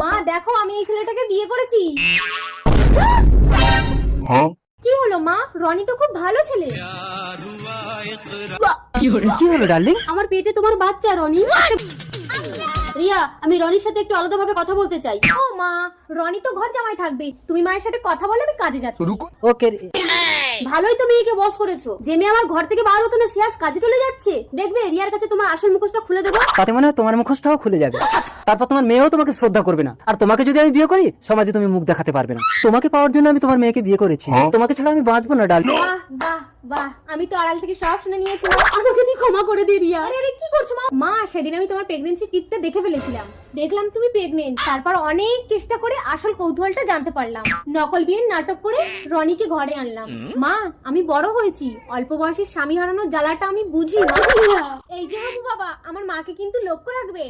মা দেখো আমি এই ছেলেটাকে বিয়ে করেছি। কি হলো মা? রনি তো খুব ভালো ছেলে। কি হলো ডার্লিং? আমার পেটে তোমার বাচ্চা রনি। রিয়া, আমি রনির সাথে একটু আলাদাভাবে কথা বলতে চাই। ও মা, রনি তো ঘর জামাই থাকবে, তুমি মায়ের সাথে কথা বলে, আমি কাজে যাচ্ছি। ওকে। ভালোই তো মেয়েকে বস করেছো। যে মেয়ে আমার ঘর থেকে বার হতো না সে আজ কাজে চলে যাচ্ছে। দেখবে রিয়ার কাছে তোমার আসল মুখোশটা খুলে দেবো। তাতে মনে হয় তোমার মুখোশটাও খুলে যাবে। তারপর তোমার মেয়েও তোমাকে শ্রদ্ধা করবে না। আর তোমাকে যদি আমি বিয়ে করি সমাজে তুমি মুখ দেখাতে পারবে না। তোমাকে পাওয়ার জন্য আমি তোমার মেয়েকে বিয়ে করেছি। তোমাকে ছাড়া আমি বাঁচবো না ডার্লিং। বাহ বাহ বাহ, আমি তো আড়াল থেকে সব শুনে নিয়েছি। মা আমাকে তুই ক্ষমা করে দে রিয়া। আরে কি করছো মা? মা সেদিন আমি তোমার প্রেগন্যান্সি কিটটা দেখে ফেলেছিলাম। দেখলাম তুমি প্রেগনেন্ট। তারপর অনেক চেষ্টা করে আসল কৌতূহলটা জানতে পারলাম। নকল বিয়ের নাটক করে রনিকে ঘরে আনলাম। মা আমি বড় হয়েছি, অল্প বয়সে স্বামী হারানোর জ্বালাটা আমি বুঝি। এই যে বাবু বাবা, আমার মাকে কিন্তু লক্ষ্য রাখবে।